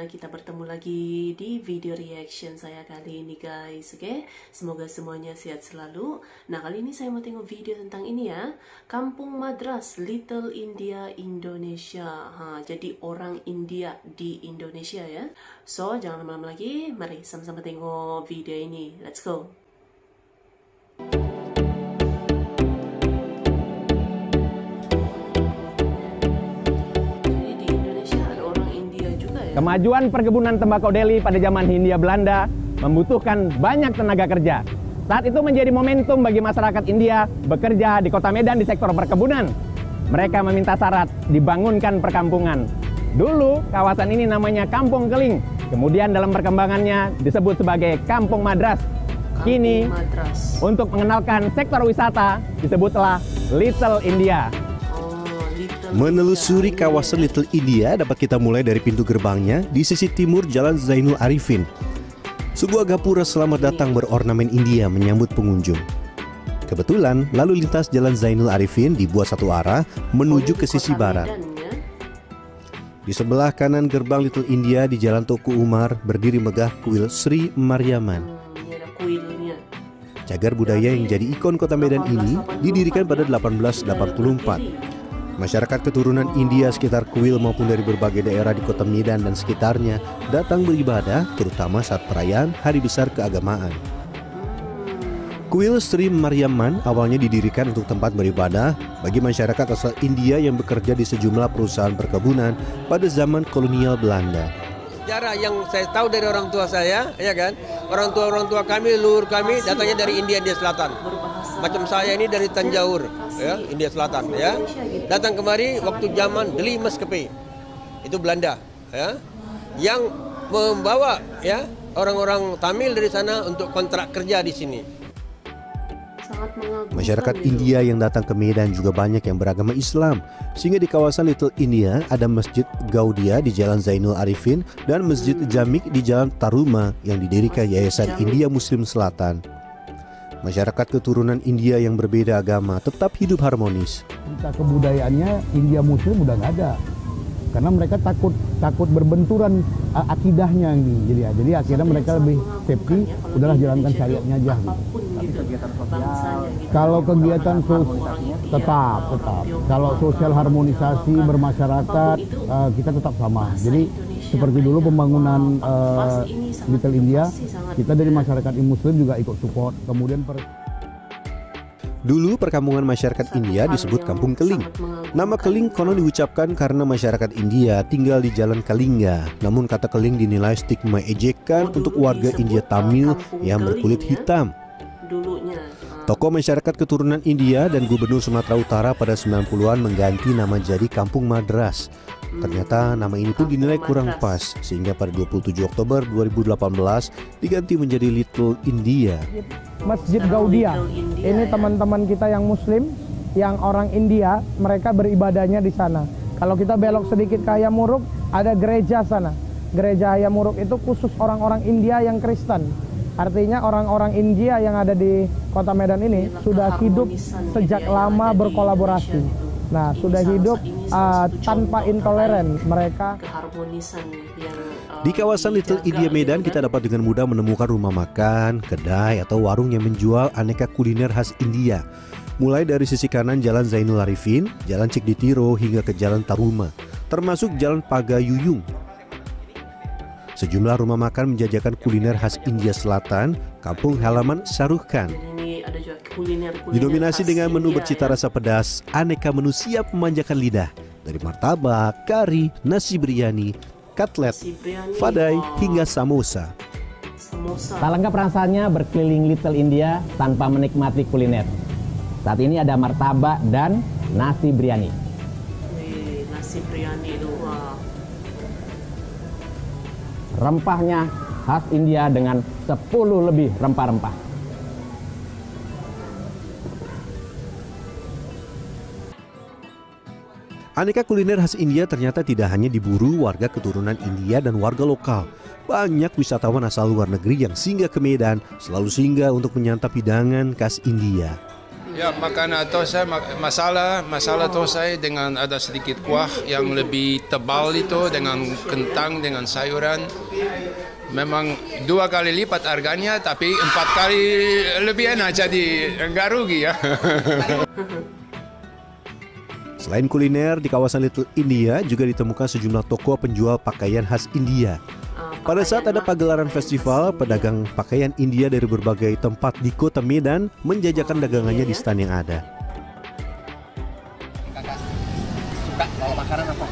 kita bertemu lagi di video reaction saya kali ini guys. Oke, semoga semuanya sehat selalu. Nah, kali ini saya mau tengok video tentang ini ya, Kampung Madras Little India Indonesia. Jadi orang India di Indonesia ya. So, jangan lama-lama lagi, mari sama-sama tengok video ini. Let's go. Kemajuan perkebunan tembakau Delhi pada zaman Hindia Belanda membutuhkan banyak tenaga kerja. Saat itu menjadi momentum bagi masyarakat India bekerja di kota Medan di sektor perkebunan. Mereka meminta syarat dibangunkan perkampungan. Dulu kawasan ini namanya Kampung Keling. Kemudian dalam perkembangannya disebut sebagai Kampung Madras. Kini untuk mengenalkan sektor wisata disebutlah Little India. Menelusuri kawasan Little India dapat kita mulai dari pintu gerbangnya di sisi timur Jalan Zainul Arifin. Sebuah gapura selamat datang berornamen India menyambut pengunjung. Kebetulan lalu lintas Jalan Zainul Arifin dibuat satu arah menuju ke sisi barat. Di sebelah kanan gerbang Little India di Jalan Tuku Umar berdiri megah kuil Sri Mariamman. Cagar budaya yang jadi ikon kota Medan ini didirikan pada 1884. Masyarakat keturunan India sekitar kuil maupun dari berbagai daerah di kota Medan dan sekitarnya datang beribadah, terutama saat perayaan hari besar keagamaan. Kuil Sri Mariamman awalnya didirikan untuk tempat beribadah bagi masyarakat asal India yang bekerja di sejumlah perusahaan perkebunan pada zaman kolonial Belanda. Sejarah yang saya tahu dari orang tua saya, ya kan, orang tua kami, leluhur kami datangnya dari India Selatan. Macam saya ini dari Tanjauur, ya, India Selatan, ya. Datang kemari waktu zaman Deli Maskapai, itu Belanda, ya, yang membawa ya orang-orang Tamil dari sana untuk kontrak kerja di sini. Masyarakat India yang datang ke Medan juga banyak yang beragama Islam, sehingga di kawasan Little India ada Masjid Gaudia di Jalan Zainul Arifin dan Masjid Jamik di Jalan Taruma yang didirikan Yayasan India Muslim Selatan. Masyarakat keturunan India yang berbeda agama tetap hidup harmonis. Kebudayaannya India Muslim udah nggak ada, karena mereka takut berbenturan akidahnya ini. Jadi akhirnya mereka lebih safety, udahlah jalankan syariatnya aja. Kalau kegiatan tetap. Kalau sosial harmonisasi bermasyarakat kita tetap sama. Jadi seperti dulu pembangunan Little India, kita dari masyarakat Muslim juga ikut support. Kemudian dulu perkampungan masyarakat India disebut Kampung Keling. Nama Keling konon diucapkan karena masyarakat India tinggal di Jalan Kalingga. Namun kata Keling dinilai stigma ejekan untuk warga India Tamil yang berkulit hitam. Tokoh masyarakat keturunan India dan Gubernur Sumatera Utara pada 90-an mengganti nama jadi Kampung Madras. Ternyata nama ini pun dinilai kurang pas, sehingga pada 27 Oktober 2018 diganti menjadi Little India. Masjid Gaudia, ini teman-teman kita yang Muslim, yang orang India, mereka beribadahnya di sana. Kalau kita belok sedikit ke Hayamuruk, ada gereja sana. Gereja Hayamuruk itu khusus orang-orang India yang Kristen. Artinya orang-orang India yang ada di kota Medan ini sudah hidup sejak lama berkolaborasi. Nah, sudah hidup tanpa intoleran mereka. Di kawasan Little India Medan kita dapat dengan mudah menemukan rumah makan, kedai atau warung yang menjual aneka kuliner khas India. Mulai dari sisi kanan Jalan Zainul Arifin, Jalan Cikditiro hingga ke Jalan Taruma, termasuk Jalan Pagayuyung. Sejumlah rumah makan menjajakan kuliner khas India Selatan, kampung halaman Shahrukh Khan. Didominasi dengan menu bercita rasa pedas, aneka menu siap memanjakan lidah. Dari martabak, kari, nasi biryani, katlet, fadai, hingga samosa. Tak lengkap rasanya berkeliling Little India tanpa menikmati kuliner. Saat ini ada martabak dan nasi biryani. Nasi biryani itu rempahnya khas India dengan 10 lebih rempah-rempah. Aneka kuliner khas India ternyata tidak hanya diburu warga keturunan India dan warga lokal. Banyak wisatawan asal luar negeri yang singgah ke Medan selalu singgah untuk menyantap hidangan khas India. Ya, makanan tosai, masalah tosai dengan ada sedikit kuah yang lebih tebal itu dengan kentang, dengan sayuran. Memang 2 kali lipat harganya, tapi 4 kali lebih enak, jadi enggak rugi ya. Selain kuliner, di kawasan Little India juga ditemukan sejumlah toko penjual pakaian khas India. Pada saat ada pagelaran festival, pedagang pakaian India dari berbagai tempat di kota Medan menjajakan dagangannya di stand yang ada. Kakak suka kalau makanan apa?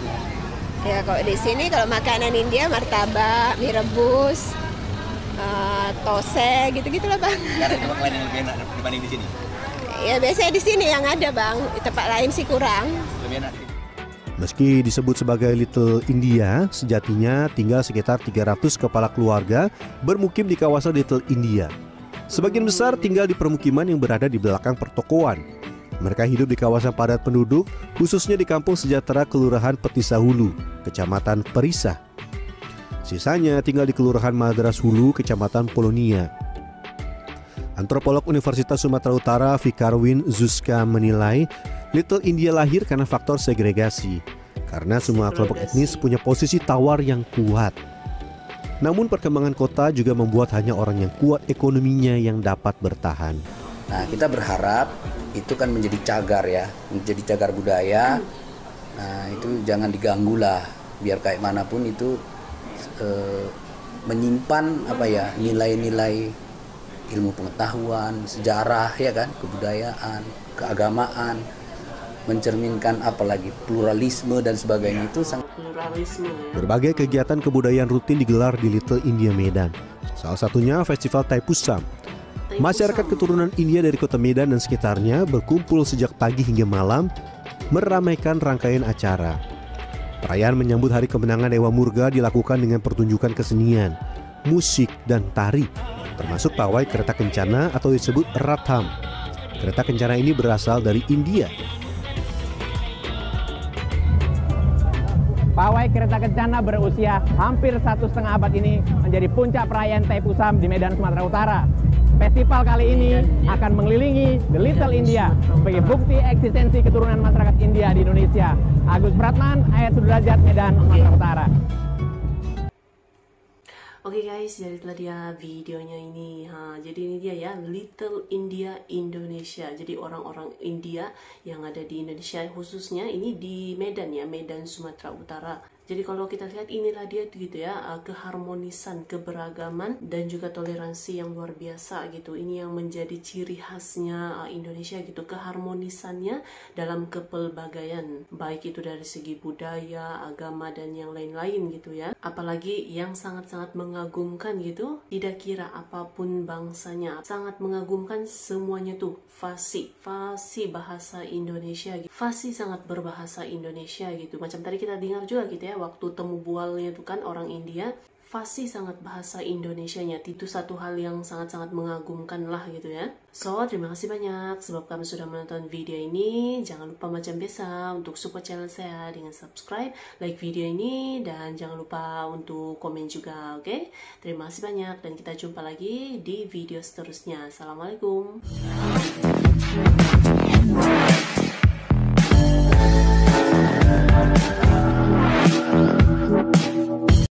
Ya kalau di sini kalau makanan India martabak, mie rebus, tose gitu-gitu lah Bang. Gak ada tempat lain yang lebih enak dibanding di sini? Ya biasanya di sini yang ada Bang, di tempat lain sih kurang. Lebih enak. Meski disebut sebagai Little India, sejatinya tinggal sekitar 300 kepala keluarga bermukim di kawasan Little India. Sebagian besar tinggal di permukiman yang berada di belakang pertokoan. Mereka hidup di kawasan padat penduduk, khususnya di Kampung Sejahtera Kelurahan Petisa Hulu, Kecamatan Perisa. Sisanya tinggal di Kelurahan Madras Hulu, Kecamatan Polonia. Antropolog Universitas Sumatera Utara Fikarwin Zuzka menilai Little India lahir karena faktor segregasi, karena semua kelompok etnis punya posisi tawar yang kuat. Namun perkembangan kota juga membuat hanya orang yang kuat ekonominya yang dapat bertahan. Nah, kita berharap itu kan menjadi cagar ya, menjadi cagar budaya. Nah, itu jangan diganggu lah, biar kayak manapun itu menyimpan nilai-nilai ilmu pengetahuan, sejarah ya kan, kebudayaan, keagamaan, mencerminkan apalagi pluralisme dan sebagainya itu sangat pluralisme. Berbagai kegiatan kebudayaan rutin digelar di Little India Medan. Salah satunya Festival Thaipusam. Masyarakat keturunan India dari kota Medan dan sekitarnya berkumpul sejak pagi hingga malam meramaikan rangkaian acara. Perayaan menyambut Hari Kemenangan Dewa Murga dilakukan dengan pertunjukan kesenian, musik, dan tari, termasuk pawai kereta kencana atau disebut Ratham. Kereta kencana ini berasal dari India. Pawai kereta kencana berusia hampir 1,5 abad ini menjadi puncak perayaan Thaipusam di Medan, Sumatera Utara. Festival kali ini akan mengelilingi The Little India sebagai bukti eksistensi keturunan masyarakat India di Indonesia. Agus Pratman, Ayat Sudrajat, Medan, Sumatera Utara. Oke guys, jadi itulah dia videonya ini. Jadi ini dia ya, Little India Indonesia. Jadi orang-orang India yang ada di Indonesia, khususnya ini di Medan ya, Medan Sumatera Utara. Jadi kalau kita lihat inilah dia gitu ya, keharmonisan, keberagaman dan juga toleransi yang luar biasa gitu. Ini yang menjadi ciri khasnya Indonesia gitu, keharmonisannya dalam kepelbagaian, baik itu dari segi budaya, agama dan yang lain-lain gitu ya. Apalagi yang sangat-sangat mengagumkan gitu, tidak kira apapun bangsanya, sangat mengagumkan semuanya tuh fasih bahasa Indonesia gitu. Fasih sangat berbahasa Indonesia gitu. Macam tadi kita dengar juga gitu ya, waktu temu bualnya itu kan orang India, fasih sangat bahasa Indonesianya. Itu satu hal yang sangat-sangat mengagumkan lah gitu ya. So, terima kasih banyak sebab kamu sudah menonton video ini. Jangan lupa macam biasa untuk support channel saya dengan subscribe, like video ini, dan jangan lupa untuk komen juga, oke? Terima kasih banyak dan kita jumpa lagi di video seterusnya. Assalamualaikum.